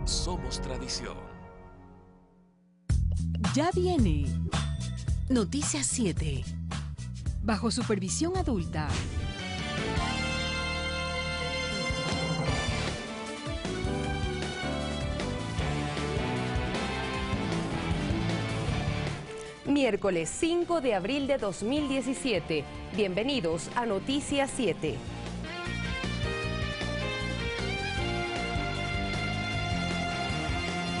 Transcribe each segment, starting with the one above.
Somos tradición. Ya viene Noticias 7. Bajo supervisión adulta. Miércoles 5 de abril de 2017. Bienvenidos a Noticias 7.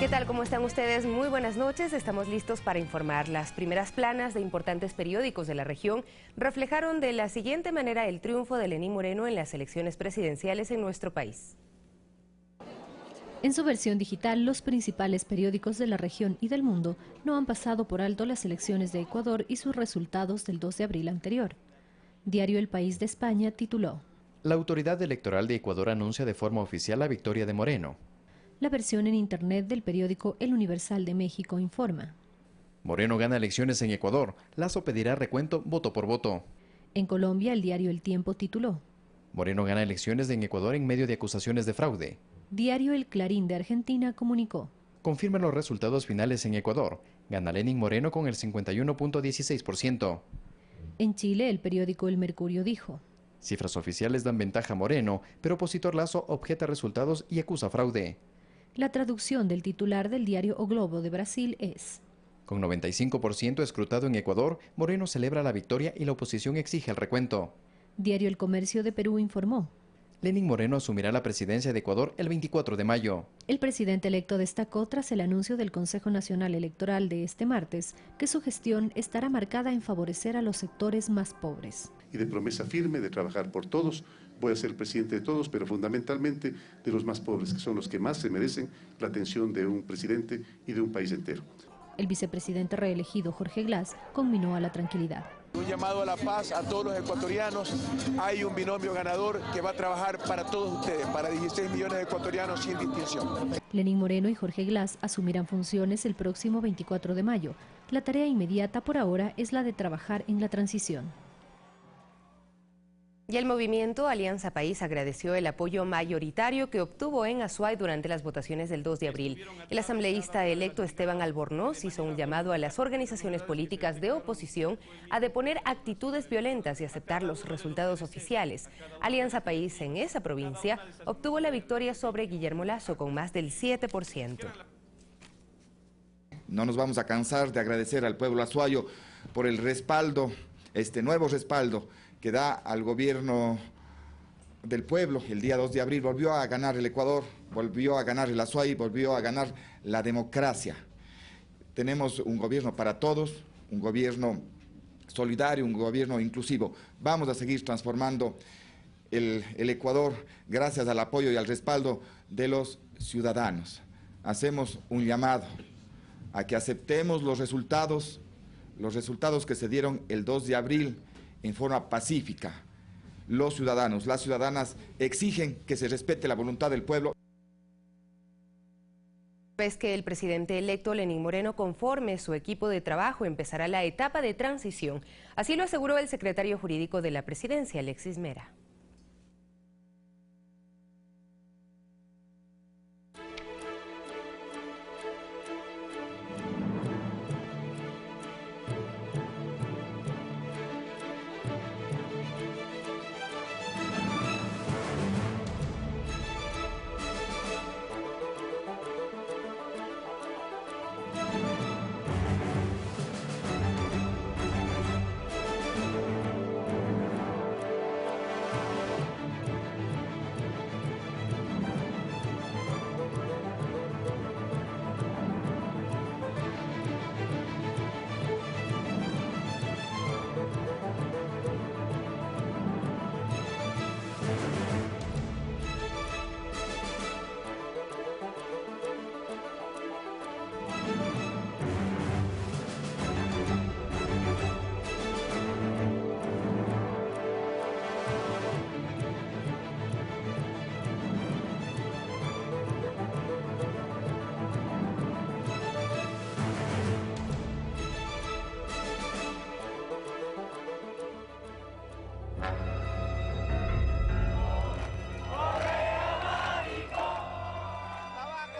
¿Qué tal? ¿Cómo están ustedes? Muy buenas noches. Estamos listos para informar. Las primeras planas de importantes periódicos de la región reflejaron de la siguiente manera el triunfo de Lenín Moreno en las elecciones presidenciales en nuestro país. En su versión digital, los principales periódicos de la región y del mundo no han pasado por alto las elecciones de Ecuador y sus resultados del 2 de abril anterior. Diario El País de España tituló: La autoridad electoral de Ecuador anuncia de forma oficial la victoria de Moreno. La versión en internet del periódico El Universal de México informa: Moreno gana elecciones en Ecuador. Lasso pedirá recuento voto por voto. En Colombia, el diario El Tiempo tituló: Moreno gana elecciones en Ecuador en medio de acusaciones de fraude. Diario El Clarín de Argentina comunicó: Confirma los resultados finales en Ecuador. Gana Lenín Moreno con el 51.16%. En Chile, el periódico El Mercurio dijo: Cifras oficiales dan ventaja a Moreno, pero opositor Lasso objeta resultados y acusa fraude. La traducción del titular del diario O Globo de Brasil es: Con 95% escrutado en Ecuador, Moreno celebra la victoria y la oposición exige el recuento. Diario El Comercio de Perú informó: Lenín Moreno asumirá la presidencia de Ecuador el 24 de mayo. El presidente electo destacó tras el anuncio del Consejo Nacional Electoral de este martes que su gestión estará marcada en favorecer a los sectores más pobres. Y de promesa firme de trabajar por todos. Voy a ser el presidente de todos, pero fundamentalmente de los más pobres, que son los que más se merecen la atención de un presidente y de un país entero. El vicepresidente reelegido Jorge Glass conminó a la tranquilidad. Un llamado a la paz a todos los ecuatorianos. Hay un binomio ganador que va a trabajar para todos ustedes, para 16 millones de ecuatorianos sin distinción. Lenín Moreno y Jorge Glass asumirán funciones el próximo 24 de mayo. La tarea inmediata por ahora es la de trabajar en la transición. Y el movimiento Alianza País agradeció el apoyo mayoritario que obtuvo en Azuay durante las votaciones del 2 de abril. El asambleísta electo Esteban Albornoz hizo un llamado a las organizaciones políticas de oposición a deponer actitudes violentas y aceptar los resultados oficiales. Alianza País en esa provincia obtuvo la victoria sobre Guillermo Lasso con más del 7%. No nos vamos a cansar de agradecer al pueblo azuayo por el respaldo, este nuevo respaldo que da al gobierno del pueblo. El día 2 de abril volvió a ganar el Ecuador, volvió a ganar el Azuay, volvió a ganar la democracia. Tenemos un gobierno para todos, un gobierno solidario, un gobierno inclusivo. Vamos a seguir transformando el Ecuador gracias al apoyo y al respaldo de los ciudadanos. Hacemos un llamado a que aceptemos los resultados que se dieron el 2 de abril, en forma pacífica. Los ciudadanos, las ciudadanas exigen que se respete la voluntad del pueblo. Es que el presidente electo Lenín Moreno conforme su equipo de trabajo empezará la etapa de transición. Así lo aseguró el secretario jurídico de la presidencia, Alexis Mera.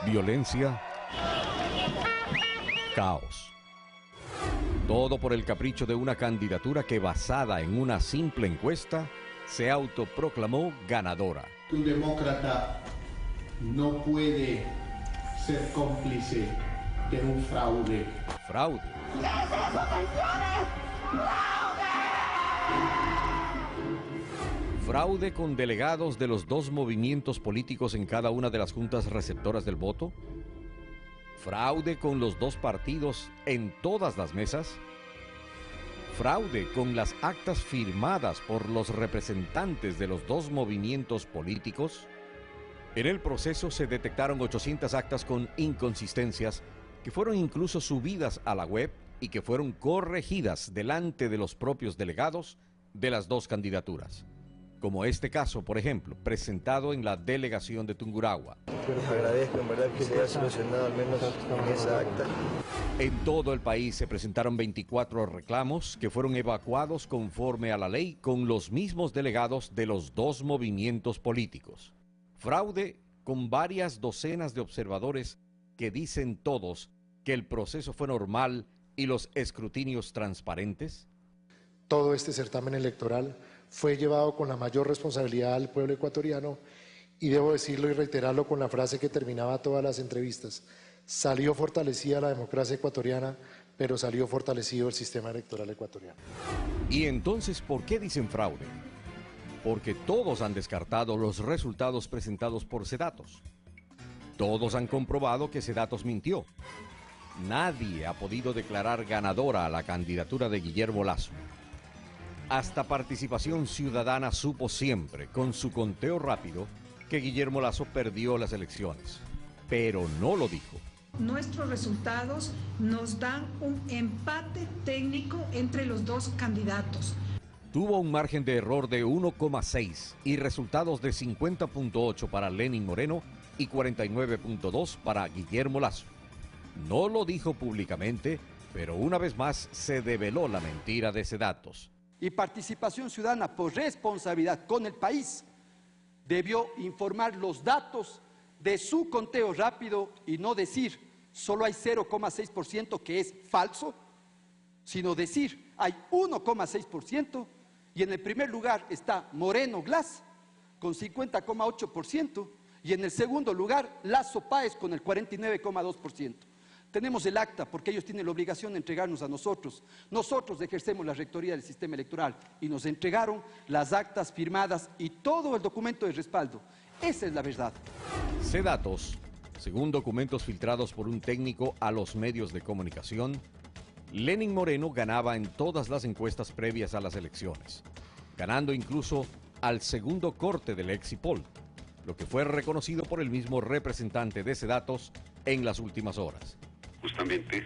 violencia, caos. Todo por el capricho de una candidatura que, basada en una simple encuesta, se autoproclamó ganadora. Un demócrata no puede ser cómplice de un fraude. Fraude. Fraude con delegados de los dos movimientos políticos en cada una de las juntas receptoras del voto. Fraude con los dos partidos en todas las mesas. Fraude con las actas firmadas por los representantes de los dos movimientos políticos. En el proceso se detectaron 800 actas con inconsistencias que fueron incluso subidas a la web y que fueron corregidas delante de los propios delegados de las dos candidaturas. Como este caso, por ejemplo, presentado en la delegación de Tungurahua. Pero te agradezco, en verdad, que se haya solucionado al menos en esa acta. En todo el país se presentaron 24 reclamos que fueron evacuados conforme a la ley con los mismos delegados de los dos movimientos políticos. Fraude con varias docenas de observadores que dicen todos que el proceso fue normal y los escrutinios transparentes. Todo este certamen electoral fue llevado con la mayor responsabilidad al pueblo ecuatoriano y debo decirlo y reiterarlo con la frase que terminaba todas las entrevistas. Salió fortalecida la democracia ecuatoriana, pero salió fortalecido el sistema electoral ecuatoriano. ¿Y entonces por qué dicen fraude? Porque todos han descartado los resultados presentados por Sedatos. Todos han comprobado que Sedatos mintió. Nadie ha podido declarar ganadora a la candidatura de Guillermo Lasso. Hasta Participación Ciudadana supo siempre, con su conteo rápido, que Guillermo Lasso perdió las elecciones. Pero no lo dijo. Nuestros resultados nos dan un empate técnico entre los dos candidatos. Tuvo un margen de error de 1,6 y resultados de 50,8 para Lenín Moreno y 49,2 para Guillermo Lasso. No lo dijo públicamente, pero una vez más se develó la mentira de Sedatos. Y Participación Ciudadana, por responsabilidad con el país, debió informar los datos de su conteo rápido y no decir solo hay 0,6% que es falso, sino decir hay 1,6% y en el primer lugar está Moreno Glass con 50,8% y en el segundo lugar Lasso Páez con el 49,2%. Tenemos el acta porque ellos tienen la obligación de entregarnos a nosotros. Nosotros ejercemos la rectoría del sistema electoral y nos entregaron las actas firmadas y todo el documento de respaldo. Esa es la verdad. Sedatos, según documentos filtrados por un técnico a los medios de comunicación, Lenín Moreno ganaba en todas las encuestas previas a las elecciones, ganando incluso al segundo corte del Exit Poll, lo que fue reconocido por el mismo representante de Sedatos en las últimas horas. Justamente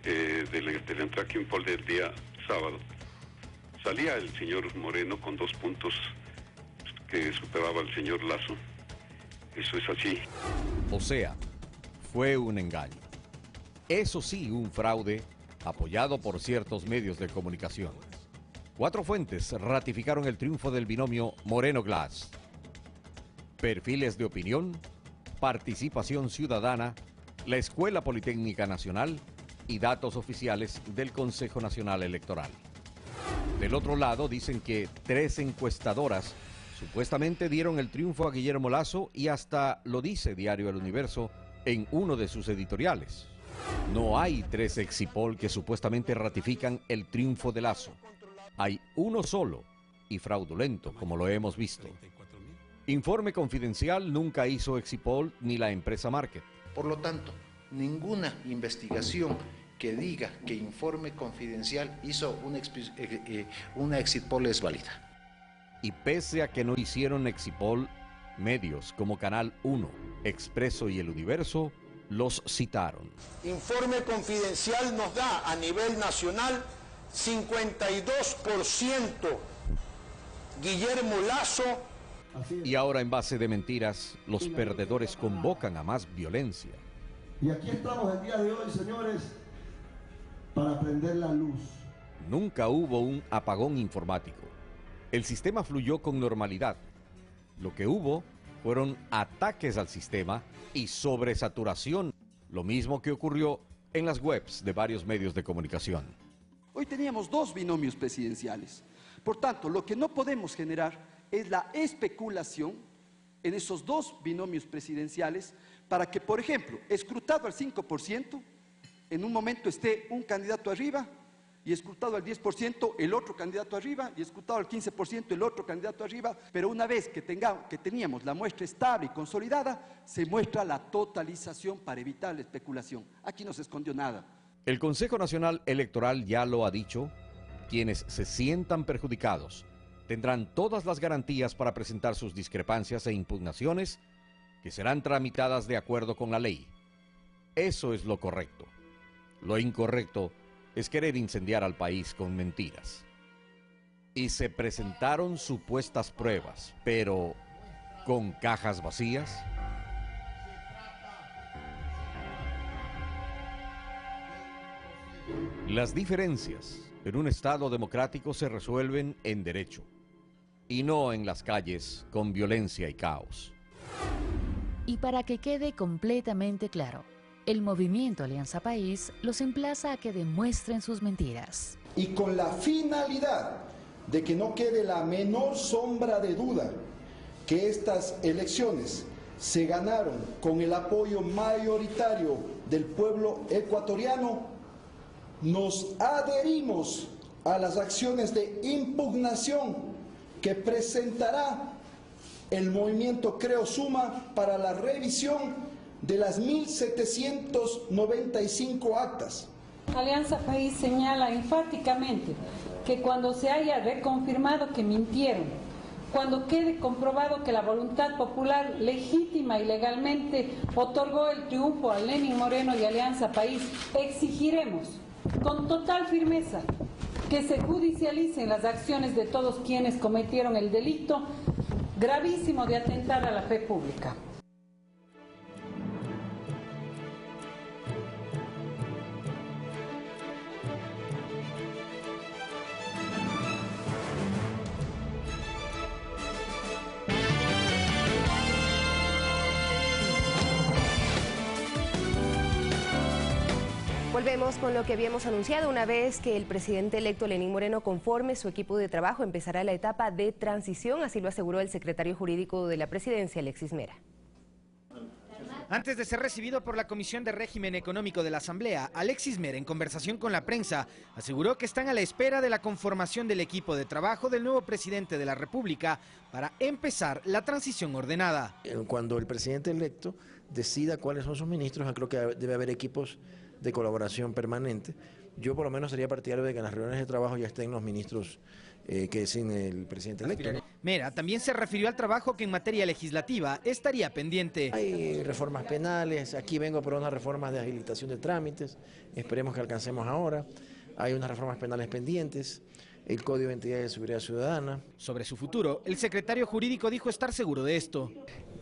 del tracking poll del día sábado, salía el señor Moreno con 2 puntos que superaba al señor Lasso. Eso es así. O sea, fue un engaño. Eso sí, un fraude apoyado por ciertos medios de comunicación. 4 fuentes ratificaron el triunfo del binomio Moreno-Glass. Perfiles de opinión, Participación Ciudadana, la Escuela Politécnica Nacional y datos oficiales del Consejo Nacional Electoral. Del otro lado dicen que 3 encuestadoras supuestamente dieron el triunfo a Guillermo Lasso y hasta lo dice Diario El Universo en uno de sus editoriales. No hay 3 Exit Poll que supuestamente ratifican el triunfo de Lasso. Hay uno solo y fraudulento, como lo hemos visto. Informe Confidencial nunca hizo Exit Poll ni la empresa Market. Por lo tanto, ninguna investigación que diga que Informe Confidencial hizo una Exit Poll es válida. Y pese a que no hicieron Exit Poll, medios como Canal 1, Expreso y El Universo los citaron. Informe Confidencial nos da a nivel nacional 52% Guillermo Lasso. Y ahora, en base de mentiras, los perdedores convocan a más violencia. Y aquí estamos el día de hoy, señores, para prender la luz. Nunca hubo un apagón informático. El sistema fluyó con normalidad. Lo que hubo fueron ataques al sistema y sobresaturación, lo mismo que ocurrió en las webs de varios medios de comunicación. Hoy teníamos dos binomios presidenciales. Por tanto, lo que no podemos generar es la especulación en esos dos binomios presidenciales para que, por ejemplo, escrutado al 5%, en un momento esté un candidato arriba y escrutado al 10% el otro candidato arriba y escrutado al 15% el otro candidato arriba, pero una vez que teníamos la muestra estable y consolidada, se muestra la totalización para evitar la especulación. Aquí no se escondió nada. El Consejo Nacional Electoral ya lo ha dicho, quienes se sientan perjudicados tendrán todas las garantías para presentar sus discrepancias e impugnaciones que serán tramitadas de acuerdo con la ley. Eso es lo correcto. Lo incorrecto es querer incendiar al país con mentiras. Y se presentaron supuestas pruebas, pero ¿con cajas vacías? Las diferencias en un Estado democrático se resuelven en derecho y no en las calles con violencia y caos. Y para que quede completamente claro, el movimiento Alianza País los emplaza a que demuestren sus mentiras. Y con la finalidad de que no quede la menor sombra de duda que estas elecciones se ganaron con el apoyo mayoritario del pueblo ecuatoriano, nos adherimos a las acciones de impugnación que presentará el movimiento Creo Suma para la revisión de las 1.795 actas. Alianza País señala enfáticamente que cuando se haya reconfirmado que mintieron, cuando quede comprobado que la voluntad popular legítima y legalmente otorgó el triunfo a Lenín Moreno y Alianza País, exigiremos con total firmeza que se judicialicen las acciones de todos quienes cometieron el delito gravísimo de atentar a la fe pública. Volvemos con lo que habíamos anunciado. Una vez que el presidente electo Lenín Moreno conforme su equipo de trabajo, empezará la etapa de transición, así lo aseguró el secretario jurídico de la presidencia, Alexis Mera. Antes de ser recibido por la Comisión de Régimen Económico de la Asamblea, Alexis Mera, en conversación con la prensa, aseguró que están a la espera de la conformación del equipo de trabajo del nuevo presidente de la República para empezar la transición ordenada. Cuando el presidente electo decida cuáles son sus ministros, creo que debe haber equipos de colaboración permanente. Yo por lo menos sería partidario de que en las reuniones de trabajo ya estén los ministros que designen el presidente electo. Mera también se refirió al trabajo que en materia legislativa estaría pendiente. Hay reformas penales, aquí vengo por unas reformas de agilización de trámites, esperemos que alcancemos ahora. Hay unas reformas penales pendientes, el Código de Identidad y de Seguridad Ciudadana. Sobre su futuro, el secretario jurídico dijo estar seguro de esto.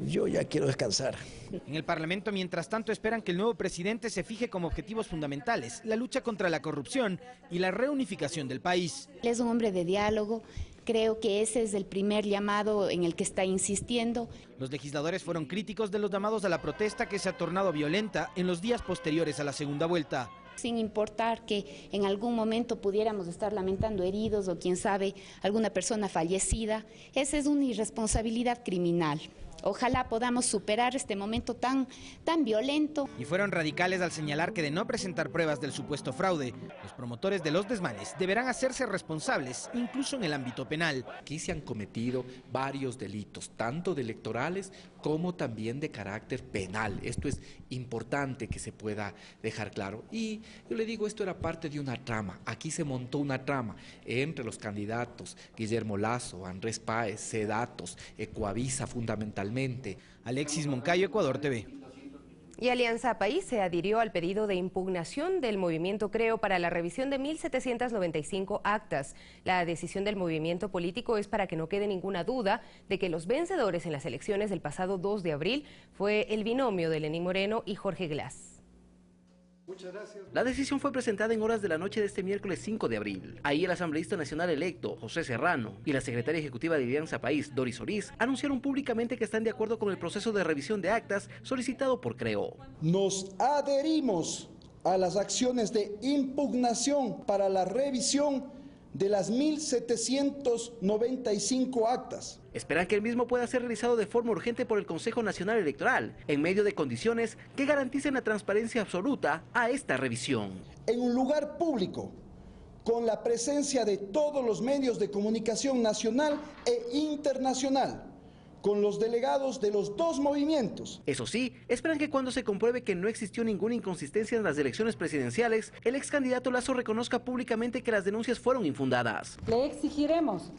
Yo ya quiero descansar. En el Parlamento, mientras tanto, esperan que el nuevo presidente se fije como objetivos fundamentales la lucha contra la corrupción y la reunificación del país. Él es un hombre de diálogo. Creo que ese es el primer llamado en el que está insistiendo. Los legisladores fueron críticos de los llamados a la protesta que se ha tornado violenta en los días posteriores a la segunda vuelta. Sin importar que en algún momento pudiéramos estar lamentando heridos o quién sabe, alguna persona fallecida, esa es una irresponsabilidad criminal. Ojalá podamos superar este momento tan violento. Y fueron radicales al señalar que de no presentar pruebas del supuesto fraude, los promotores de los desmanes deberán hacerse responsables, incluso en el ámbito penal. Aquí se han cometido varios delitos, tanto de electorales como también de carácter penal. Esto es importante que se pueda dejar claro. Y yo le digo, esto era parte de una trama. Aquí se montó una trama entre los candidatos Guillermo Lasso, Andrés Páez, Sedatos, Ecoavisa fundamentalmente. Alexis Moncayo, Ecuador TV. Y Alianza País se adhirió al pedido de impugnación del movimiento Creo para la revisión de 1.795 actas. La decisión del movimiento político es para que no quede ninguna duda de que los vencedores en las elecciones del pasado 2 de abril fue el binomio de Lenín Moreno y Jorge Glass. La decisión fue presentada en horas de la noche de este miércoles 5 de abril. Ahí el asambleísta nacional electo, José Serrano, y la secretaria ejecutiva de Alianza País, Doris Oriz, anunciaron públicamente que están de acuerdo con el proceso de revisión de actas solicitado por Creo. Nos adherimos a las acciones de impugnación para la revisión de las 1.795 actas. Esperan que el mismo pueda ser realizado de forma urgente por el Consejo Nacional Electoral, en medio de condiciones que garanticen la transparencia absoluta a esta revisión. En un lugar público, con la presencia de todos los medios de comunicación nacional e internacional, con los delegados de los dos movimientos. Eso sí, esperan que cuando se compruebe que no existió ninguna inconsistencia en las elecciones presidenciales, el ex candidato Lasso reconozca públicamente que las denuncias fueron infundadas. Le exigiremos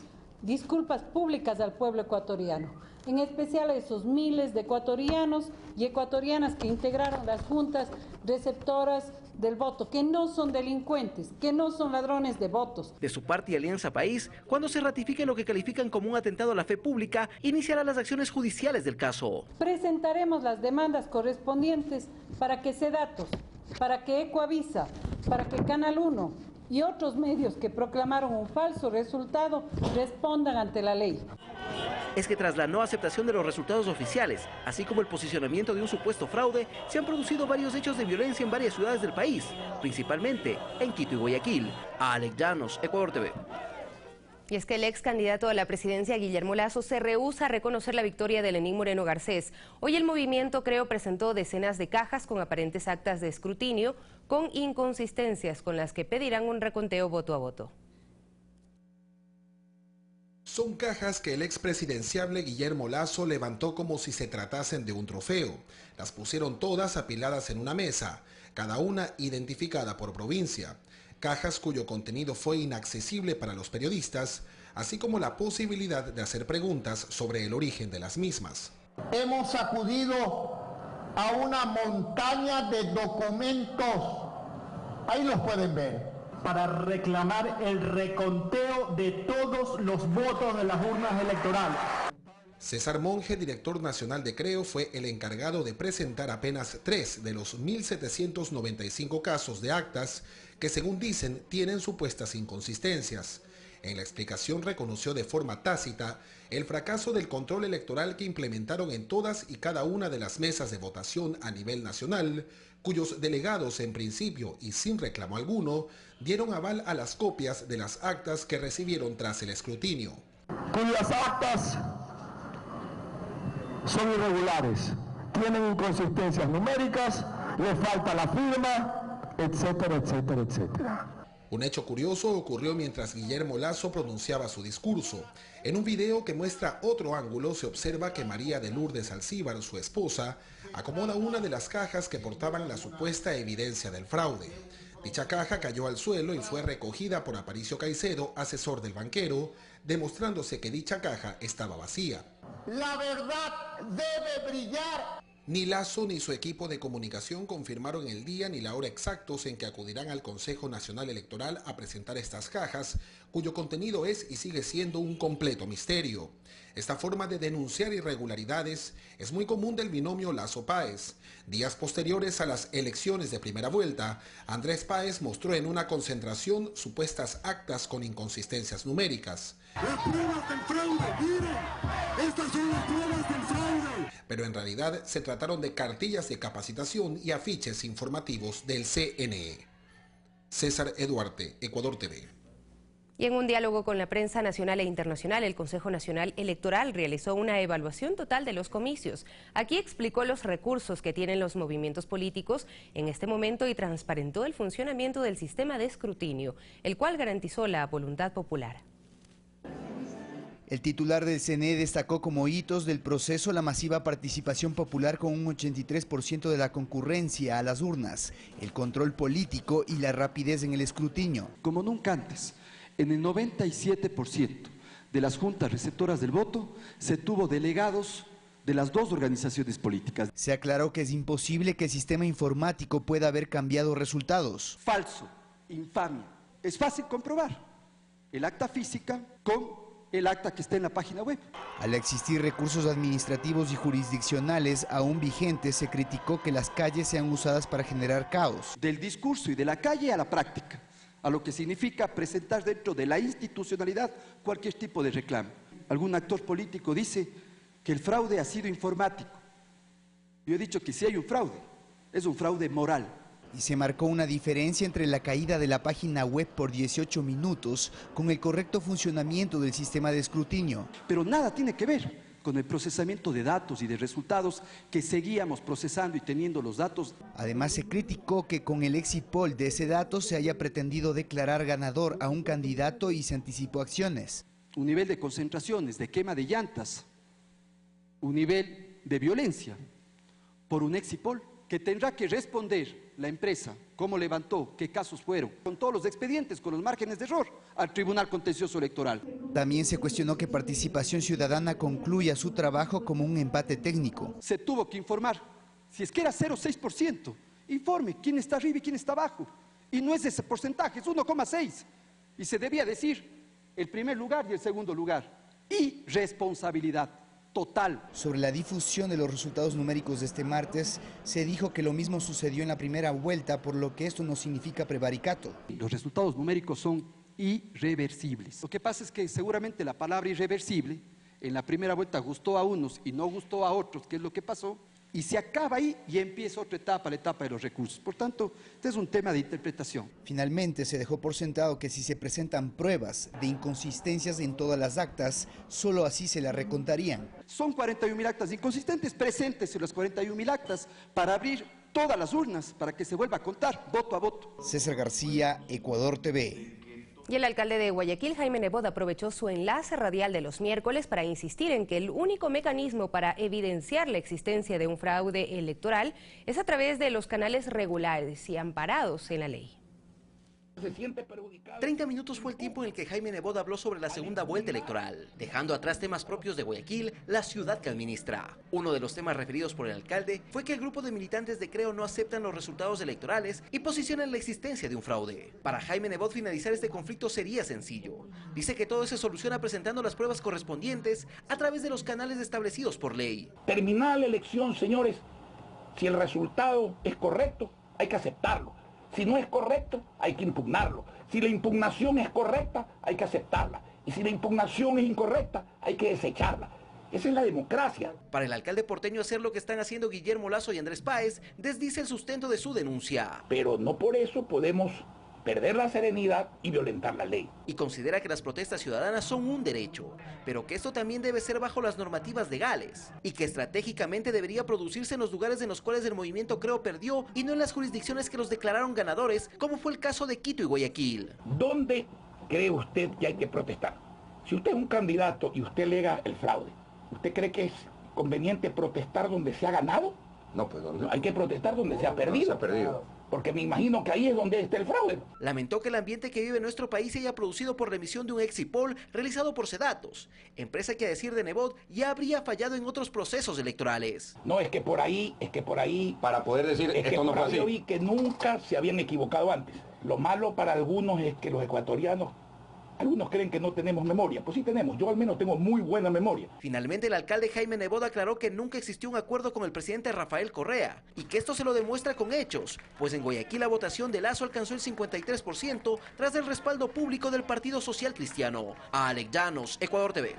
disculpas públicas al pueblo ecuatoriano, en especial a esos miles de ecuatorianos y ecuatorianas que integraron las juntas receptoras del voto, que no son delincuentes, que no son ladrones de votos. De su parte, Alianza País, cuando se ratifique lo que califican como un atentado a la fe pública, iniciará las acciones judiciales del caso. Presentaremos las demandas correspondientes para que Sedatos, para que Ecoavisa, para que Canal 1 y otros medios que proclamaron un falso resultado respondan ante la ley. Es que tras la no aceptación de los resultados oficiales, así como el posicionamiento de un supuesto fraude, se han producido varios hechos de violencia en varias ciudades del país, principalmente en Quito y Guayaquil. Alex Llanos, Ecuador TV. Y es que el ex candidato a la presidencia, Guillermo Lasso, se rehúsa a reconocer la victoria de Lenín Moreno Garcés. Hoy el movimiento Creo presentó decenas de cajas con aparentes actas de escrutinio, con inconsistencias con las que pedirán un reconteo voto a voto. Son cajas que el expresidenciable Guillermo Lasso levantó como si se tratasen de un trofeo. Las pusieron todas apiladas en una mesa, cada una identificada por provincia. Cajas cuyo contenido fue inaccesible para los periodistas, así como la posibilidad de hacer preguntas sobre el origen de las mismas. Hemos acudido a una montaña de documentos, ahí los pueden ver, para reclamar el reconteo de todos los votos de las urnas electorales. César Monge, director nacional de Creo, fue el encargado de presentar apenas 3 de los 1.795 casos de actas que, según dicen, tienen supuestas inconsistencias. En la explicación reconoció de forma tácita el fracaso del control electoral que implementaron en todas y cada una de las mesas de votación a nivel nacional, cuyos delegados en principio y sin reclamo alguno dieron aval a las copias de las actas que recibieron tras el escrutinio. Cuyas actas son irregulares, tienen inconsistencias numéricas, le falta la firma, etcétera, etcétera, etcétera. Un hecho curioso ocurrió mientras Guillermo Lasso pronunciaba su discurso. En un video que muestra otro ángulo se observa que María de Lourdes Alcíbar, su esposa, acomoda una de las cajas que portaban la supuesta evidencia del fraude. Dicha caja cayó al suelo y fue recogida por Aparicio Caicedo, asesor del banquero, demostrándose que dicha caja estaba vacía. La verdad debe brillar. Ni Lasso ni su equipo de comunicación confirmaron el día ni la hora exactos en que acudirán al Consejo Nacional Electoral a presentar estas cajas, cuyo contenido es y sigue siendo un completo misterio. Esta forma de denunciar irregularidades es muy común del binomio Lasso-Páez. Días posteriores a las elecciones de primera vuelta, Andrés Páez mostró en una concentración supuestas actas con inconsistencias numéricas. Las pruebas del fraude, miren, estas son las pruebas del fraude. Pero en realidad se trataron de cartillas de capacitación y afiches informativos del CNE. César Eduarte, Ecuador TV. Y en un diálogo con la prensa nacional e internacional, el Consejo Nacional Electoral realizó una evaluación total de los comicios. Aquí explicó los recursos que tienen los movimientos políticos en este momento y transparentó el funcionamiento del sistema de escrutinio, el cual garantizó la voluntad popular. El titular del CNE destacó como hitos del proceso la masiva participación popular con un 83% de la concurrencia a las urnas, el control político y la rapidez en el escrutinio. Como nunca antes, en el 97% de las juntas receptoras del voto se tuvo delegados de las dos organizaciones políticas. Se aclaró que es imposible que el sistema informático pueda haber cambiado resultados. Falso, infamia. Es fácil comprobar. El acta física con el acta que está en la página web. Al existir recursos administrativos y jurisdiccionales aún vigentes, se criticó que las calles sean usadas para generar caos. Del discurso y de la calle a la práctica, a lo que significa presentar dentro de la institucionalidad cualquier tipo de reclamo. Algún actor político dice que el fraude ha sido informático. Yo he dicho que si hay un fraude, es un fraude moral. Y se marcó una diferencia entre la caída de la página web por 18 minutos con el correcto funcionamiento del sistema de escrutinio. Pero nada tiene que ver con el procesamiento de datos y de resultados que seguíamos procesando y teniendo los datos. Además, se criticó que con el exit poll de ese dato se haya pretendido declarar ganador a un candidato y se anticipó acciones. Un nivel de concentraciones, de quema de llantas, un nivel de violencia por un exit poll que tendrá que responder la empresa, cómo levantó, qué casos fueron, con todos los expedientes, con los márgenes de error, al Tribunal Contencioso Electoral. También se cuestionó que Participación Ciudadana concluya su trabajo como un empate técnico. Se tuvo que informar, si es que era 0,6%, informe quién está arriba y quién está abajo. Y no es ese porcentaje, es 1,6%. Y se debía decir el primer lugar y el segundo lugar. Y responsabilidad total. Sobre la difusión de los resultados numéricos de este martes, se dijo que lo mismo sucedió en la primera vuelta, por lo que esto no significa prevaricato. Los resultados numéricos son irreversibles. Lo que pasa es que seguramente la palabra irreversible en la primera vuelta gustó a unos y no gustó a otros, que es lo que pasó, y se acaba ahí y empieza otra etapa, la etapa de los recursos. Por tanto, este es un tema de interpretación. Finalmente, se dejó por sentado que si se presentan pruebas de inconsistencias en todas las actas, solo así se las recontarían. Son 41.000 actas inconsistentes, preséntese las 41.000 actas para abrir todas las urnas, para que se vuelva a contar voto a voto. César García, Ecuador TV. Y el alcalde de Guayaquil, Jaime Nebot, aprovechó su enlace radial de los miércoles para insistir en que el único mecanismo para evidenciar la existencia de un fraude electoral es a través de los canales regulares y amparados en la ley. 30 minutos fue el tiempo en el que Jaime Nebot habló sobre la segunda vuelta electoral, dejando atrás temas propios de Guayaquil, la ciudad que administra. Uno de los temas referidos por el alcalde fue que el grupo de militantes de Creo no aceptan los resultados electorales y posicionan la existencia de un fraude. Para Jaime Nebot, finalizar este conflicto sería sencillo. Dice que todo se soluciona presentando las pruebas correspondientes a través de los canales establecidos por ley. Terminada la elección, señores, si el resultado es correcto, hay que aceptarlo. Si no es correcto, hay que impugnarlo. Si la impugnación es correcta, hay que aceptarla. Y si la impugnación es incorrecta, hay que desecharla. Esa es la democracia. Para el alcalde porteño, hacer lo que están haciendo Guillermo Lasso y Andrés Páez desdice el sustento de su denuncia. Pero no por eso podemos perder la serenidad y violentar la ley. Y considera que las protestas ciudadanas son un derecho, pero que esto también debe ser bajo las normativas legales y que estratégicamente debería producirse en los lugares en los cuales el movimiento Creo perdió y no en las jurisdicciones que los declararon ganadores, como fue el caso de Quito y Guayaquil. ¿Dónde cree usted que hay que protestar? Si usted es un candidato y usted alega el fraude, ¿usted cree que es conveniente protestar donde se ha ganado? No, pues ¿dónde? Hay que protestar donde se ha perdido. Se ha perdido. Porque me imagino que ahí es donde está el fraude. Lamentó que el ambiente que vive nuestro país se haya producido por la emisión de un exit poll realizado por Sedatos, empresa que a decir de Nebot ya habría fallado en otros procesos electorales. No, es que por ahí, para poder decir esto no fue así. Yo vi que nunca se habían equivocado antes. Lo malo para algunos es que los ecuatorianos, algunos creen que no tenemos memoria. Pues sí tenemos, yo al menos tengo muy buena memoria. Finalmente, el alcalde Jaime Nebot aclaró que nunca existió un acuerdo con el presidente Rafael Correa y que esto se lo demuestra con hechos, pues en Guayaquil la votación de Lasso alcanzó el 53% tras el respaldo público del Partido Social Cristiano. Alex Llanos, Ecuador TV.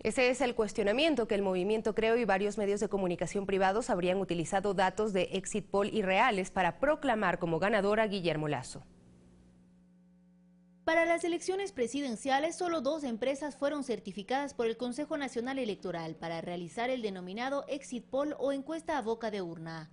Ese es el cuestionamiento, que el movimiento Creo y varios medios de comunicación privados habrían utilizado datos de exit poll irreales para proclamar como ganador a Guillermo Lasso. Para las elecciones presidenciales, solo 2 empresas fueron certificadas por el Consejo Nacional Electoral para realizar el denominado exit poll o encuesta a boca de urna.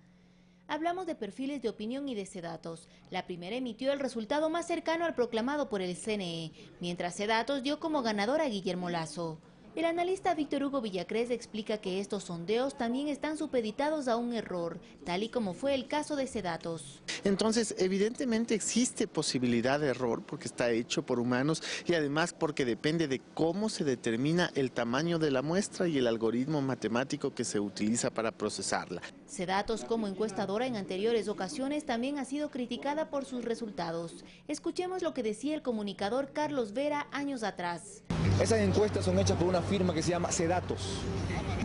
Hablamos de Perfiles de Opinión y de Sedatos. La primera emitió el resultado más cercano al proclamado por el CNE, mientras Sedatos dio como ganador a Guillermo Lasso. El analista Víctor Hugo Villacrés explica que estos sondeos también están supeditados a un error, tal y como fue el caso de Sedatos. Entonces, evidentemente existe posibilidad de error porque está hecho por humanos y además porque depende de cómo se determina el tamaño de la muestra y el algoritmo matemático que se utiliza para procesarla. Sedatos, como encuestadora en anteriores ocasiones, también ha sido criticada por sus resultados. Escuchemos lo que decía el comunicador Carlos Vera años atrás. Esas encuestas son hechas por una firma que se llama Sedatos.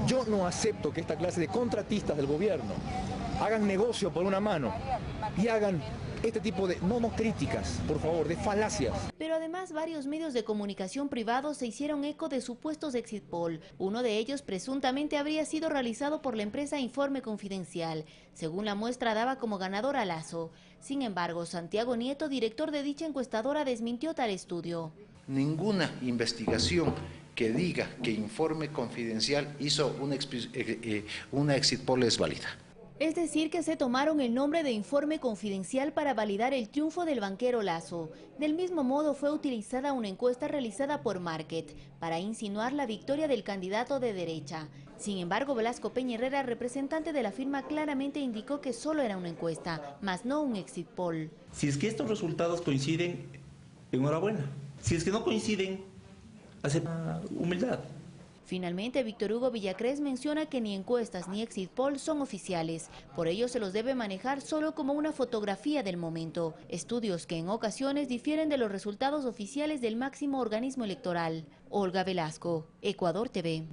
Yo no acepto que esta clase de contratistas del gobierno hagan negocio por una mano y hagan este tipo de, no críticas, por favor, de falacias. Pero además varios medios de comunicación privados se hicieron eco de supuestos exit poll. Uno de ellos presuntamente habría sido realizado por la empresa Informe Confidencial. Según la muestra daba como ganador a Lasso. Sin embargo, Santiago Nieto, director de dicha encuestadora, desmintió tal estudio. Ninguna investigación que diga que Informe Confidencial hizo una exit poll es válida. Es decir, que se tomaron el nombre de Informe Confidencial para validar el triunfo del banquero Lasso. Del mismo modo fue utilizada una encuesta realizada por Market para insinuar la victoria del candidato de derecha. Sin embargo, Velasco Peña Herrera, representante de la firma, claramente indicó que solo era una encuesta, más no un exit poll. Si es que estos resultados coinciden, enhorabuena. Si es que no coinciden, acepta humildad. Finalmente, Víctor Hugo Villacrés menciona que ni encuestas ni exit poll son oficiales. Por ello se los debe manejar solo como una fotografía del momento. Estudios que en ocasiones difieren de los resultados oficiales del máximo organismo electoral. Olga Velasco, Ecuador TV.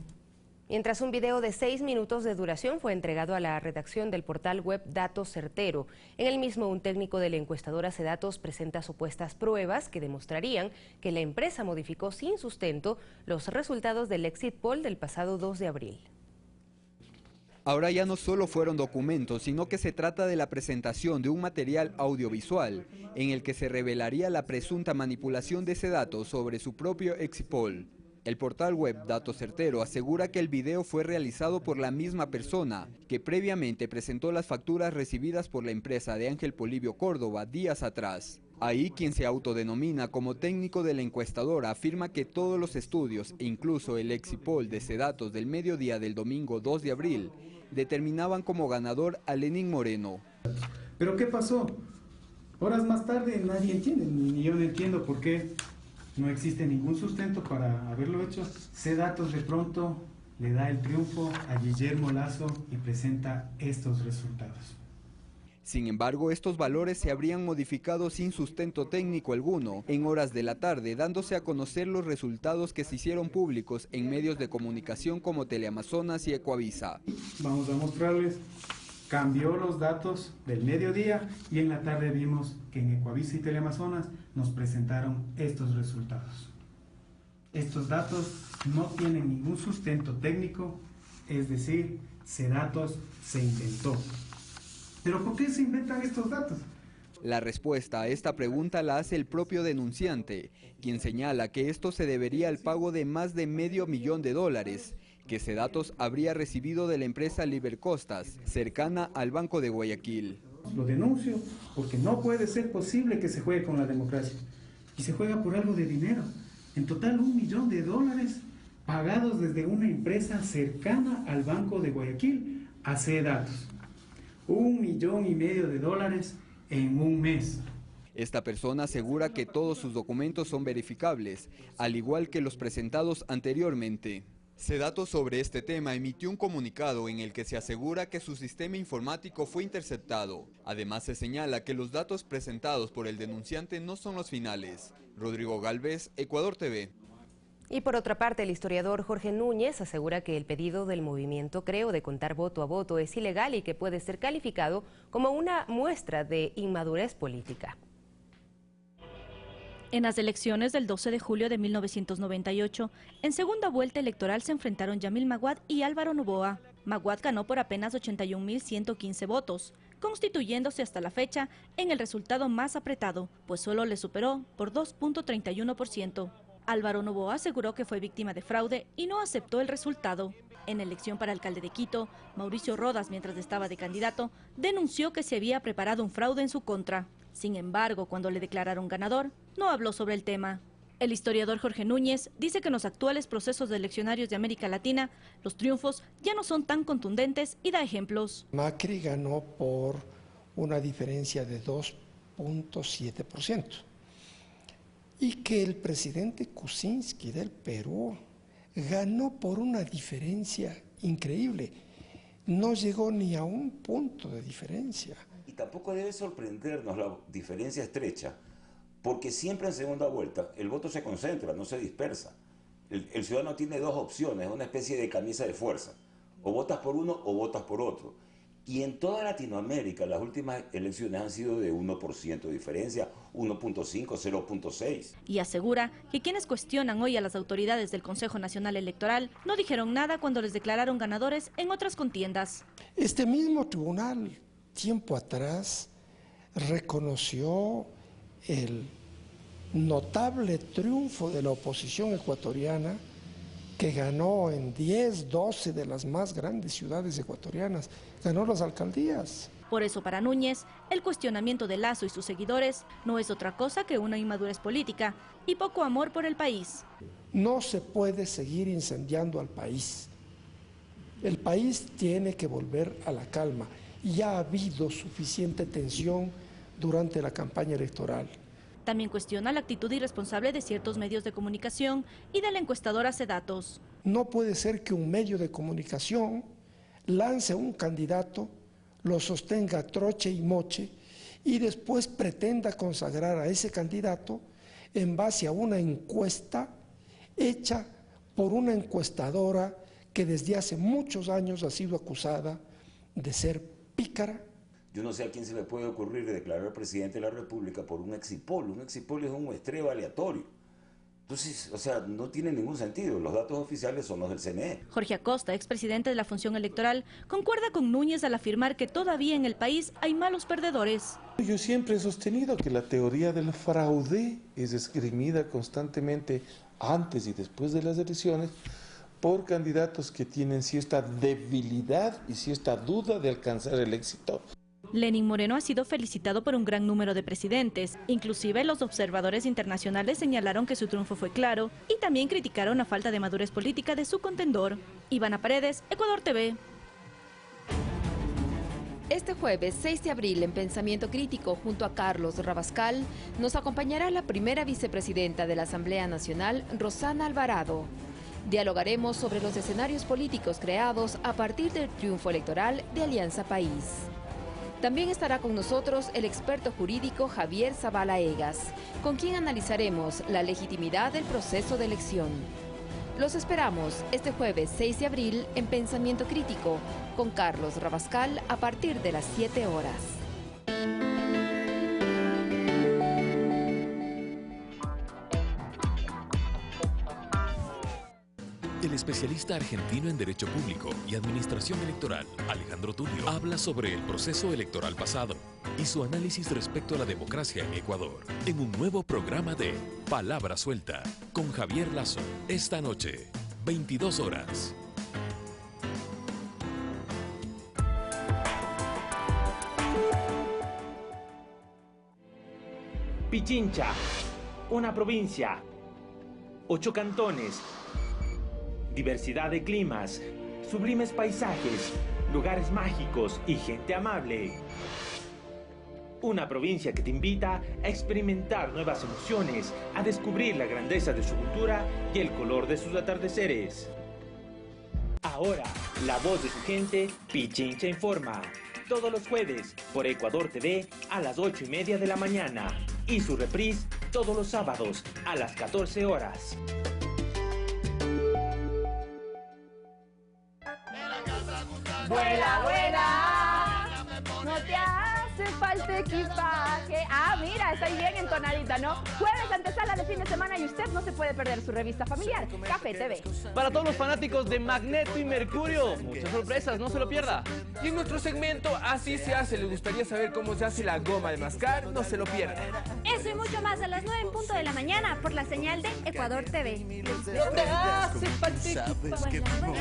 Mientras un video de 6 minutos de duración fue entregado a la redacción del portal web Datos Certero. En el mismo, un técnico de la encuestadora Sedatos presenta supuestas pruebas que demostrarían que la empresa modificó sin sustento los resultados del exit poll del pasado 2 de abril. Ahora ya no solo fueron documentos, sino que se trata de la presentación de un material audiovisual en el que se revelaría la presunta manipulación de Sedatos sobre su propio exit poll. El portal web Datos Certero asegura que el video fue realizado por la misma persona que previamente presentó las facturas recibidas por la empresa de Ángel Polibio Córdoba días atrás. Ahí, quien se autodenomina como técnico de la encuestadora afirma que todos los estudios, e incluso el exit poll de Sedatos del mediodía del domingo 2 de abril, determinaban como ganador a Lenín Moreno. ¿Pero qué pasó? Horas más tarde nadie entiende, ni yo no entiendo por qué. No existe ningún sustento para haberlo hecho. Sedatos de pronto le da el triunfo a Guillermo Lasso y presenta estos resultados. Sin embargo, estos valores se habrían modificado sin sustento técnico alguno en horas de la tarde, dándose a conocer los resultados que se hicieron públicos en medios de comunicación como Teleamazonas y Ecuavisa. Vamos a mostrarles. Cambió los datos del mediodía y en la tarde vimos que en Ecuavisa y Teleamazonas nos presentaron estos resultados. Estos datos no tienen ningún sustento técnico, es decir, Sedatos se inventó. ¿Pero por qué se inventan estos datos? La respuesta a esta pregunta la hace el propio denunciante, quien señala que esto se debería al pago de más de $500,000 que Sedatos habría recibido de la empresa Libercostas, cercana al Banco de Guayaquil. Lo denuncio porque no puede ser posible que se juegue con la democracia. Y se juega por algo de dinero. En total $1 millón pagados desde una empresa cercana al Banco de Guayaquil a Sedatos. $1,5 millones en un mes. Esta persona asegura que todos sus documentos son verificables, al igual que los presentados anteriormente. Sedatos sobre este tema emitió un comunicado en el que se asegura que su sistema informático fue interceptado. Además se señala que los datos presentados por el denunciante no son los finales. Rodrigo Galvez, Ecuador TV. Y por otra parte, el historiador Jorge Núñez asegura que el pedido del movimiento Creo de contar voto a voto es ilegal y que puede ser calificado como una muestra de inmadurez política. En las elecciones del 12 de julio de 1998, en segunda vuelta electoral se enfrentaron Yamil Maguad y Álvaro Noboa. Maguad ganó por apenas 81.115 votos, constituyéndose hasta la fecha en el resultado más apretado, pues solo le superó por 2.31%. Álvaro Noboa aseguró que fue víctima de fraude y no aceptó el resultado. En la elección para alcalde de Quito, Mauricio Rodas, mientras estaba de candidato, denunció que se había preparado un fraude en su contra. Sin embargo, cuando le declararon ganador, no habló sobre el tema. El historiador Jorge Núñez dice que en los actuales procesos eleccionarios de América Latina, los triunfos ya no son tan contundentes y da ejemplos. Macri ganó por una diferencia de 2.7%. Y que el presidente Kuczynski del Perú ganó por una diferencia increíble. No llegó ni a un punto de diferencia. Y tampoco debe sorprendernos la diferencia estrecha, porque siempre en segunda vuelta el voto se concentra, no se dispersa. El ciudadano tiene dos opciones, una especie de camisa de fuerza. O votas por uno o votas por otro. Y en toda Latinoamérica las últimas elecciones han sido de 1% de diferencia, 1.5, 0.6. Y asegura que quienes cuestionan hoy a las autoridades del Consejo Nacional Electoral no dijeron nada cuando les declararon ganadores en otras contiendas. Este mismo tribunal, tiempo atrás, reconoció el notable triunfo de la oposición ecuatoriana, que ganó en 10, 12 de las más grandes ciudades ecuatorianas, ganó las alcaldías. Por eso para Núñez, el cuestionamiento de Lasso y sus seguidores no es otra cosa que una inmadurez política y poco amor por el país. No se puede seguir incendiando al país. El país tiene que volver a la calma. Ya ha habido suficiente tensión durante la campaña electoral. También cuestiona la actitud irresponsable de ciertos medios de comunicación y de la encuestadora Sedatos. No puede ser que un medio de comunicación lance un candidato, lo sostenga troche y moche y después pretenda consagrar a ese candidato en base a una encuesta hecha por una encuestadora que desde hace muchos años ha sido acusada de ser pícara. Yo no sé a quién se le puede ocurrir declarar presidente de la República por un exit poll. Un exit poll es un muestreo aleatorio. Entonces, o sea, no tiene ningún sentido. Los datos oficiales son los del CNE. Jorge Acosta, expresidente de la función electoral, concuerda con Núñez al afirmar que todavía en el país hay malos perdedores. Yo siempre he sostenido que la teoría del fraude es esgrimida constantemente antes y después de las elecciones por candidatos que tienen cierta debilidad y cierta duda de alcanzar el éxito. Lenín Moreno ha sido felicitado por un gran número de presidentes. Inclusive los observadores internacionales señalaron que su triunfo fue claro y también criticaron la falta de madurez política de su contendor. Ivana Paredes, Ecuador TV. Este jueves 6 de abril en Pensamiento Crítico junto a Carlos Rabascal nos acompañará la primera vicepresidenta de la Asamblea Nacional, Rosana Alvarado. Dialogaremos sobre los escenarios políticos creados a partir del triunfo electoral de Alianza País. También estará con nosotros el experto jurídico Javier Zavala Egas, con quien analizaremos la legitimidad del proceso de elección. Los esperamos este jueves 6 de abril en Pensamiento Crítico con Carlos Rabascal a partir de las 7 horas. El especialista argentino en Derecho Público y Administración Electoral, Alejandro Tulio, habla sobre el proceso electoral pasado y su análisis respecto a la democracia en Ecuador, en un nuevo programa de Palabra Suelta, con Javier Lasso, esta noche, 22 horas. Pichincha, una provincia, 8 cantones, diversidad de climas, sublimes paisajes, lugares mágicos y gente amable. Una provincia que te invita a experimentar nuevas emociones, a descubrir la grandeza de su cultura y el color de sus atardeceres. Ahora, la voz de su gente, Pichincha Informa. Todos los jueves por Ecuador TV a las 8:30 de la mañana. Y su reprise todos los sábados a las 14 horas. Vuela, vuela, no te hace falta equipaje. Ah, mira, está bien entonadita, ¿no? Jueves, antesala de fin de semana y usted no se puede perder su revista familiar, Café TV. Para todos los fanáticos de Magneto y Mercurio, muchas sorpresas, no se lo pierda. Y en nuestro segmento Así se hace, ¿le gustaría saber cómo se hace la goma de mascar? No se lo pierda. Eso y mucho más a las 9:00 de la mañana por la señal de Ecuador TV. No te hace falta equipaje.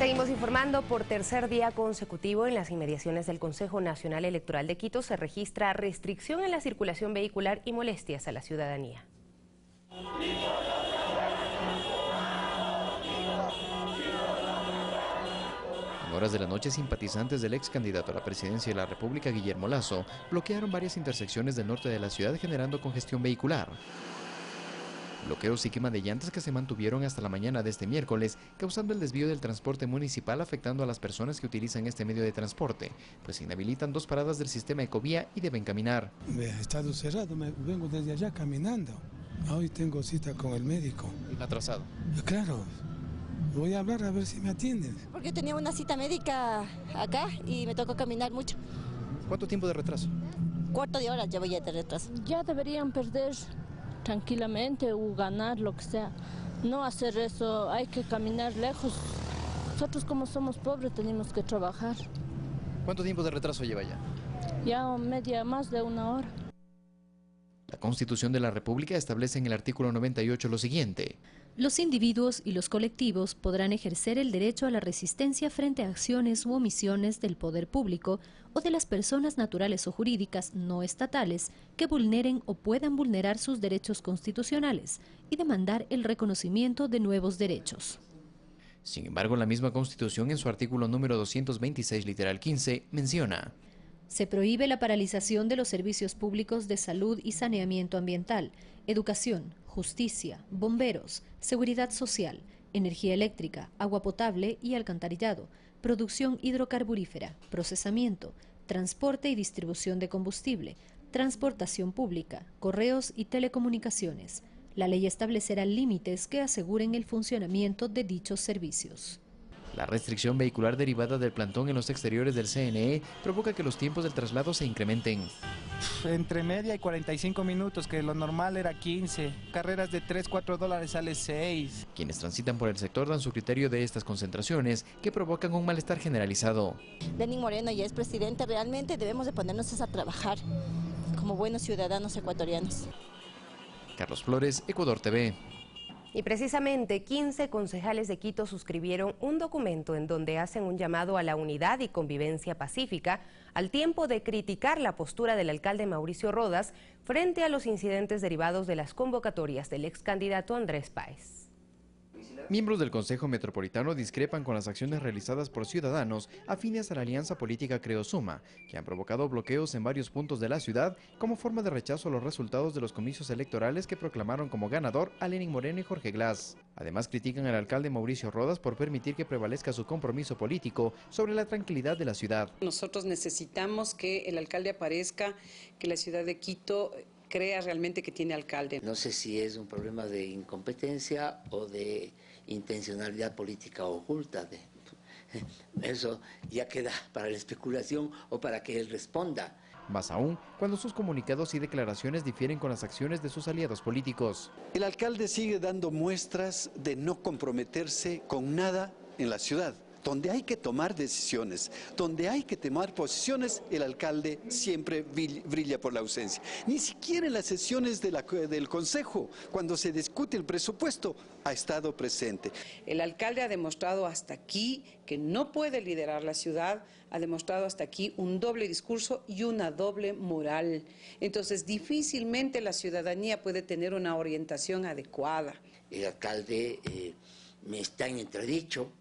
Seguimos informando. Por tercer día consecutivo en las inmediaciones del Consejo Nacional Electoral de Quito se registra restricción en la circulación vehicular y molestias a la ciudadanía. En horas de la noche, simpatizantes del ex candidato a la presidencia de la República, Guillermo Lasso, bloquearon varias intersecciones del norte de la ciudad, generando congestión vehicular. Bloqueos y quema de llantas que se mantuvieron hasta la mañana de este miércoles, causando el desvío del transporte municipal, afectando a las personas que utilizan este medio de transporte, pues se inhabilitan 2 paradas del sistema Ecovía y deben caminar. Ha estado cerrado, vengo desde allá caminando. Hoy tengo cita con el médico. ¿Atrasado? Claro. Voy a hablar a ver si me atienden. Porque tenía una cita médica acá y me tocó caminar mucho. ¿Cuánto tiempo de retraso? Cuarto de hora ya voy a de retraso. Ya deberían perder tranquilamente o ganar lo que sea. No hacer eso, hay que caminar lejos. Nosotros como somos pobres tenemos que trabajar. ¿Cuánto tiempo de retraso lleva ya? Ya más de 1 hora. La Constitución de la República establece en el artículo 98 lo siguiente. Los individuos y los colectivos podrán ejercer el derecho a la resistencia frente a acciones u omisiones del poder público o de las personas naturales o jurídicas no estatales que vulneren o puedan vulnerar sus derechos constitucionales y demandar el reconocimiento de nuevos derechos. Sin embargo, la misma Constitución en su artículo número 226, literal 15, menciona: se prohíbe la paralización de los servicios públicos de salud y saneamiento ambiental, educación, justicia, bomberos, seguridad social, energía eléctrica, agua potable y alcantarillado, producción hidrocarburífera, procesamiento, transporte y distribución de combustible, transportación pública, correos y telecomunicaciones. La ley establecerá límites que aseguren el funcionamiento de dichos servicios. La restricción vehicular derivada del plantón en los exteriores del CNE provoca que los tiempos del traslado se incrementen. Entre media y 45 minutos, que lo normal era 15. Carreras de 3, 4 dólares sale 6. Quienes transitan por el sector dan su criterio de estas concentraciones que provocan un malestar generalizado. Lenín Moreno ya es presidente, realmente debemos de ponernos a trabajar como buenos ciudadanos ecuatorianos. Carlos Flores, Ecuador TV. Y precisamente 15 concejales de Quito suscribieron un documento en donde hacen un llamado a la unidad y convivencia pacífica al tiempo de criticar la postura del alcalde Mauricio Rodas frente a los incidentes derivados de las convocatorias del ex candidato Andrés Páez. Miembros del Consejo Metropolitano discrepan con las acciones realizadas por ciudadanos afines a la alianza política Creosuma, que han provocado bloqueos en varios puntos de la ciudad como forma de rechazo a los resultados de los comicios electorales que proclamaron como ganador a Lenín Moreno y Jorge Glass. Además, critican al alcalde Mauricio Rodas por permitir que prevalezca su compromiso político sobre la tranquilidad de la ciudad. Nosotros necesitamos que el alcalde aparezca, que la ciudad de Quito crea realmente que tiene alcalde. No sé si es un problema de incompetencia o de intencionalidad política oculta. Eso ya queda para la especulación o para que él responda. Más aún, cuando sus comunicados y declaraciones difieren con las acciones de sus aliados políticos. El alcalde sigue dando muestras de no comprometerse con nada en la ciudad. Donde hay que tomar decisiones, donde hay que tomar posiciones, el alcalde siempre brilla por la ausencia. Ni siquiera en las sesiones del Consejo, cuando se discute el presupuesto, ha estado presente. El alcalde ha demostrado hasta aquí que no puede liderar la ciudad, ha demostrado hasta aquí un doble discurso y una doble moral. Entonces, difícilmente la ciudadanía puede tener una orientación adecuada. El alcalde me está en entredicho.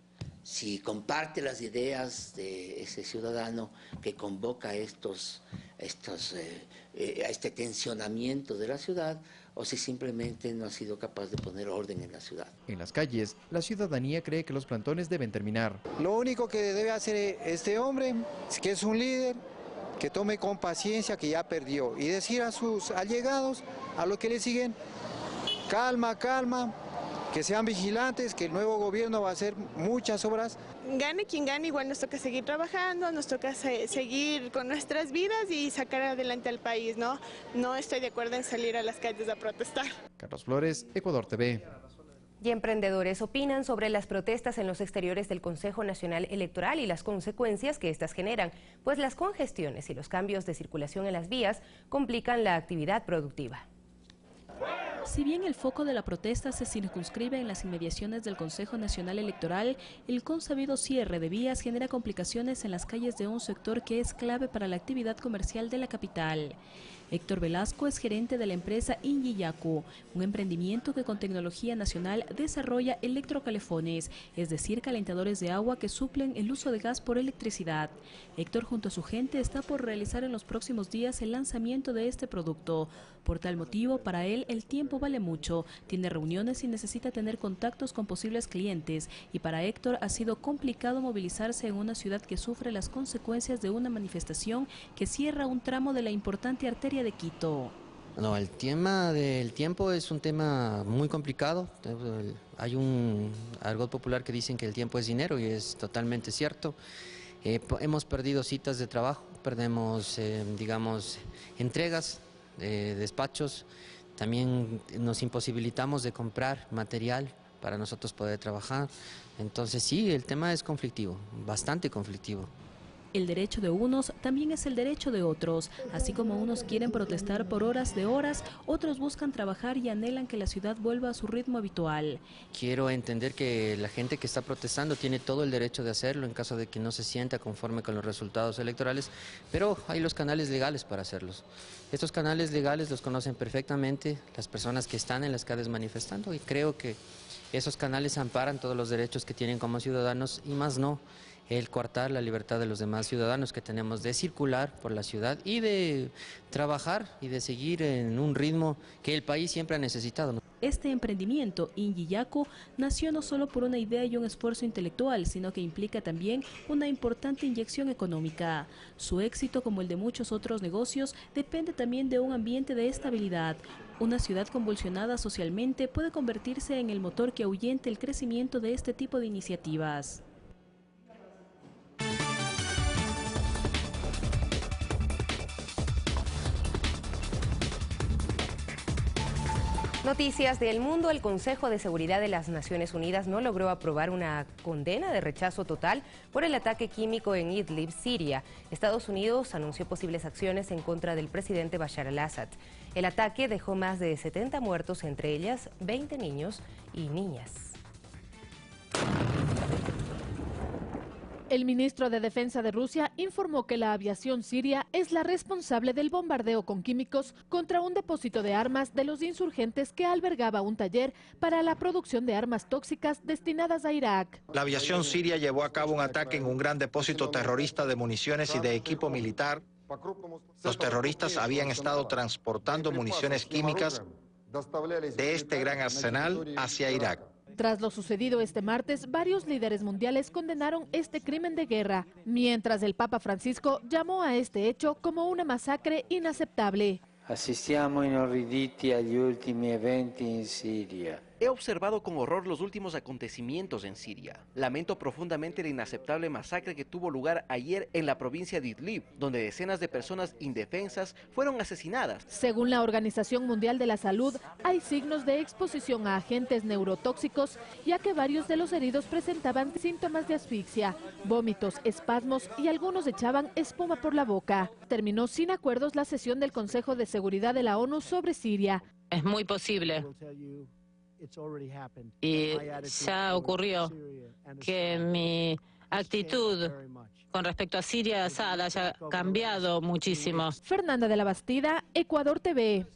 Si comparte las ideas de ese ciudadano que convoca a este tensionamiento de la ciudad, o si simplemente no ha sido capaz de poner orden en la ciudad. En las calles, la ciudadanía cree que los plantones deben terminar. Lo único que debe hacer este hombre, que es un líder, que tome con paciencia que ya perdió, y decir a sus allegados, a los que le siguen, calma, calma, que sean vigilantes, que el nuevo gobierno va a hacer muchas obras. Gane quien gane, igual nos toca seguir trabajando, nos toca seguir con nuestras vidas y sacar adelante al país, ¿no? No estoy de acuerdo en salir a las calles a protestar. Carlos Flores, Ecuador TV. Y emprendedores opinan sobre las protestas en los exteriores del Consejo Nacional Electoral y las consecuencias que estas generan, pues las congestiones y los cambios de circulación en las vías complican la actividad productiva. Si bien el foco de la protesta se circunscribe en las inmediaciones del Consejo Nacional Electoral, el consabido cierre de vías genera complicaciones en las calles de un sector que es clave para la actividad comercial de la capital. Héctor Velasco es gerente de la empresa Inyiyaku, un emprendimiento que con tecnología nacional desarrolla electrocalefones, es decir, calentadores de agua que suplen el uso de gas por electricidad. Héctor junto a su gente está por realizar en los próximos días el lanzamiento de este producto. Por tal motivo, para él el tiempo vale mucho, tiene reuniones y necesita tener contactos con posibles clientes, y para Héctor ha sido complicado movilizarse en una ciudad que sufre las consecuencias de una manifestación que cierra un tramo de la importante arteria de Quito. No, el tema del tiempo es un tema muy complicado. Hay un argot popular que dicen que el tiempo es dinero y es totalmente cierto. Hemos perdido citas de trabajo, perdemos, digamos, entregas, despachos. También nos imposibilitamos de comprar material para nosotros poder trabajar. Entonces sí, el tema es conflictivo, bastante conflictivo. El derecho de unos también es el derecho de otros. Así como unos quieren protestar por horas de horas, otros buscan trabajar y anhelan que la ciudad vuelva a su ritmo habitual. Quiero entender que la gente que está protestando tiene todo el derecho de hacerlo en caso de que no se sienta conforme con los resultados electorales, pero hay los canales legales para hacerlos. Estos canales legales los conocen perfectamente las personas que están en las calles manifestando, y creo que esos canales amparan todos los derechos que tienen como ciudadanos, y más no el coartar la libertad de los demás ciudadanos que tenemos de circular por la ciudad y de trabajar y de seguir en un ritmo que el país siempre ha necesitado. Este emprendimiento, Inyiyaku, nació no solo por una idea y un esfuerzo intelectual, sino que implica también una importante inyección económica. Su éxito, como el de muchos otros negocios, depende también de un ambiente de estabilidad. Una ciudad convulsionada socialmente puede convertirse en el motor que ahuyente el crecimiento de este tipo de iniciativas. Noticias del mundo. El Consejo de Seguridad de las Naciones Unidas no logró aprobar una condena de rechazo total por el ataque químico en Idlib, Siria. Estados Unidos anunció posibles acciones en contra del presidente Bashar al-Assad. El ataque dejó más de 70 muertos, entre ellas 20 niños y niñas. El ministro de Defensa de Rusia informó que la aviación siria es la responsable del bombardeo con químicos contra un depósito de armas de los insurgentes que albergaba un taller para la producción de armas tóxicas destinadas a Irak. La aviación siria llevó a cabo un ataque en un gran depósito terrorista de municiones y de equipo militar. Los terroristas habían estado transportando municiones químicas de este gran arsenal hacia Irak. Tras lo sucedido este martes, varios líderes mundiales condenaron este crimen de guerra, mientras el Papa Francisco llamó a este hecho como una masacre inaceptable. Assistiamo inorriditi agli ultimi eventi in Siria. He observado con horror los últimos acontecimientos en Siria. Lamento profundamente la inaceptable masacre que tuvo lugar ayer en la provincia de Idlib, donde decenas de personas indefensas fueron asesinadas. Según la Organización Mundial de la Salud, hay signos de exposición a agentes neurotóxicos, ya que varios de los heridos presentaban síntomas de asfixia, vómitos, espasmos y algunos echaban espuma por la boca. Terminó sin acuerdos la sesión del Consejo de Seguridad de la ONU sobre Siria. Es muy posible. Y ya ocurrió que mi actitud con respecto a Siria haya cambiado muchísimo. Fernanda de la Bastida, Ecuador TV.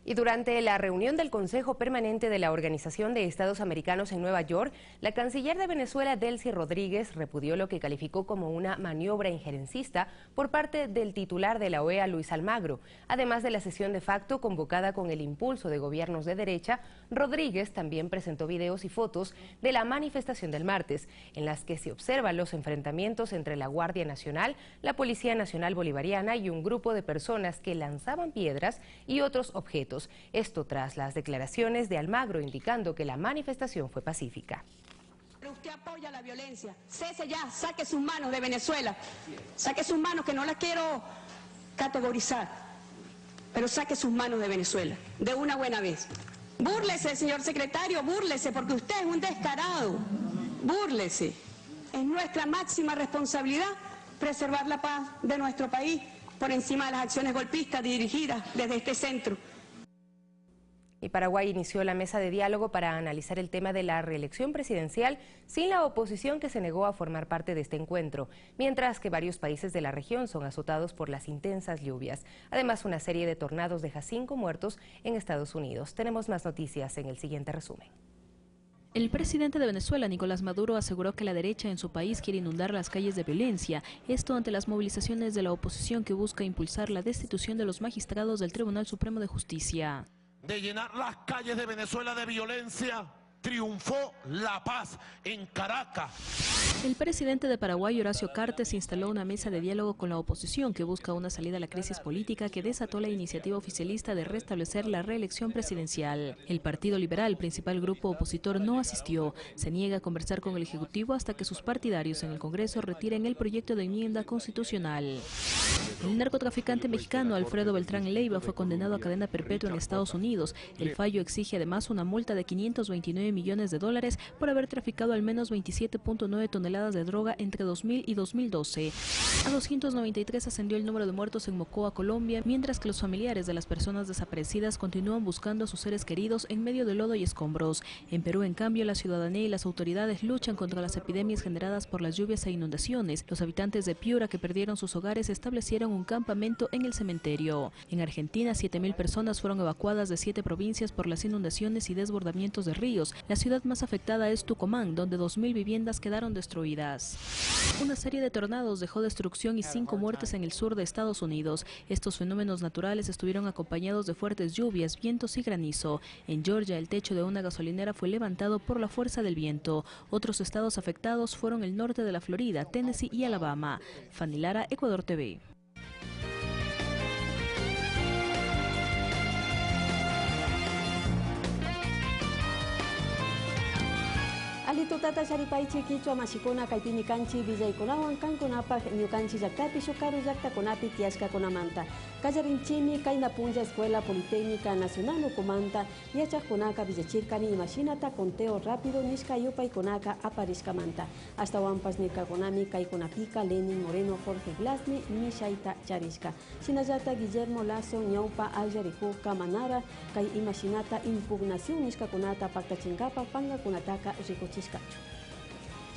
Y durante la reunión del Consejo Permanente de la Organización de Estados Americanos en Nueva York, la canciller de Venezuela, Delcy Rodríguez, repudió lo que calificó como una maniobra injerencista por parte del titular de la OEA, Luis Almagro. Además de la sesión de facto convocada con el impulso de gobiernos de derecha, Rodríguez también presentó videos y fotos de la manifestación del martes, en las que se observan los enfrentamientos entre la Guardia Nacional, la Policía Nacional Bolivariana y un grupo de personas que lanzaban piedras y otros objetos. Esto tras las declaraciones de Almagro indicando que la manifestación fue pacífica. Usted apoya la violencia, cese ya, saque sus manos de Venezuela, saque sus manos, que no las quiero categorizar, pero saque sus manos de Venezuela, de una buena vez. Búrlese, señor secretario, búrlese, porque usted es un descarado, búrlese. Es nuestra máxima responsabilidad preservar la paz de nuestro país por encima de las acciones golpistas dirigidas desde este centro. Y Paraguay inició la mesa de diálogo para analizar el tema de la reelección presidencial sin la oposición que se negó a formar parte de este encuentro, mientras que varios países de la región son azotados por las intensas lluvias. Además, una serie de tornados deja 5 muertos en Estados Unidos. Tenemos más noticias en el siguiente resumen. El presidente de Venezuela, Nicolás Maduro, aseguró que la derecha en su país quiere inundar las calles de violencia, esto ante las movilizaciones de la oposición que busca impulsar la destitución de los magistrados del Tribunal Supremo de Justicia. De llenar las calles de Venezuela de violencia, triunfó la paz en Caracas. El presidente de Paraguay, Horacio Cartes, instaló una mesa de diálogo con la oposición que busca una salida a la crisis política que desató la iniciativa oficialista de restablecer la reelección presidencial. El Partido Liberal, principal grupo opositor, no asistió. Se niega a conversar con el Ejecutivo hasta que sus partidarios en el Congreso retiren el proyecto de enmienda constitucional. El narcotraficante mexicano Alfredo Beltrán Leiva fue condenado a cadena perpetua en Estados Unidos. El fallo exige además una multa de $529 millones por haber traficado al menos 27.9 toneladas de droga entre 2000 y 2012. A 293 ascendió el número de muertos en Mocoa, Colombia, mientras que los familiares de las personas desaparecidas continúan buscando a sus seres queridos en medio de lodo y escombros. En Perú, en cambio, la ciudadanía y las autoridades luchan contra las epidemias generadas por las lluvias e inundaciones. Los habitantes de Piura que perdieron sus hogares establecieron un campamento en el cementerio. En Argentina, 7.000 personas fueron evacuadas de 7 provincias por las inundaciones y desbordamientos de ríos. La ciudad más afectada es Tucumán, donde 2.000 viviendas quedaron destruidas. Una serie de tornados dejó destrucción y 5 muertes en el sur de Estados Unidos. Estos fenómenos naturales estuvieron acompañados de fuertes lluvias, vientos y granizo. En Georgia, el techo de una gasolinera fue levantado por la fuerza del viento. Otros estados afectados fueron el norte de la Florida, Tennessee y Alabama. Fanny Lara, Ecuador TV. Alito tata charipaichi kichwa mashikuna kaitini kanchi villaykunawan kankunapak ñukanchi llaktapi shukaru llaktakunapi tiyashka kunamanta. Kallarinchimi kayna punlla Escuela Politécnica Nacional ukumanta yachaqkunaka villachirkani imashinata conteo rápido nishka yupaykunaka aparishkamanta. Hasta wampas nirkakunami kaykunapika Lenin Moreno Jorge Glasmi mishaita charishka. Shinallata Guillermo Lazo ñawpa allarikuka manara kay imashinata impugnación nishkakunata paktachinkapak pangakunataka rikuchishkachu.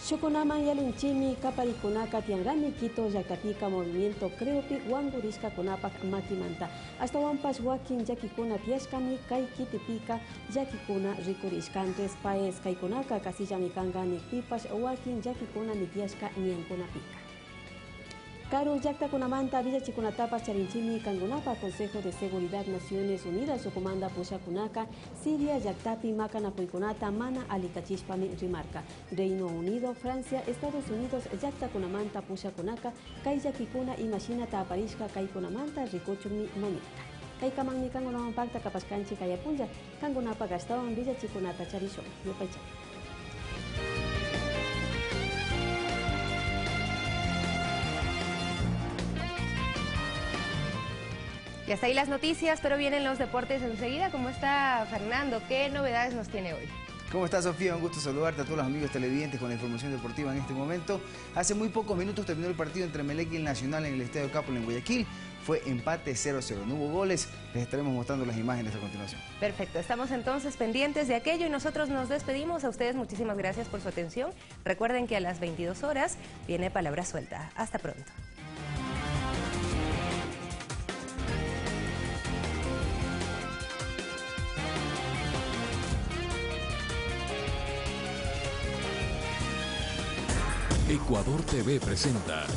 Shukunaman yalinchimi kaparikunaka tianrami Quito llaktapica movimiento creopi wangurisca kunapak makimanta. Hasta wampas wakin yakikuna tiashkami kay kitipika yakikuna rikurishkantes paes kaykunaka kasillami kanga nikpipas wakin yakikuna nitiashka ñankunapika. Karu llaktakunamanta villachikunatapas charinchimi kangunapa Consejo de Seguridad Naciones Unidas ukumanda pushakunaka Siria llaktapi makanapuykunata mana alikachishpami rimarka. Reino Unido, Francia, Estados Unidos llaktakunamanta pushakunaka kay llakikuna imashinata aparishka kaykunamanta rikuchunmi mañirka. Kaykamanmi kangunamanpakta kapashkanchi kayapunlla kangunapa gastawan villachikunata charishun. Yupaychay. Y hasta ahí las noticias, pero vienen los deportes enseguida. ¿Cómo está Fernando? ¿Qué novedades nos tiene hoy? ¿Cómo estás, Sofía? Un gusto saludarte a todos los amigos televidentes con la información deportiva en este momento. Hace muy pocos minutos terminó el partido entre Emelec y el Nacional en el Estadio Cápola en Guayaquil. Fue empate 0-0, no hubo goles. Les estaremos mostrando las imágenes a continuación. Perfecto, estamos entonces pendientes de aquello y nosotros nos despedimos. A ustedes muchísimas gracias por su atención. Recuerden que a las 22 horas viene Palabra Suelta. Hasta pronto. Ecuador TV presenta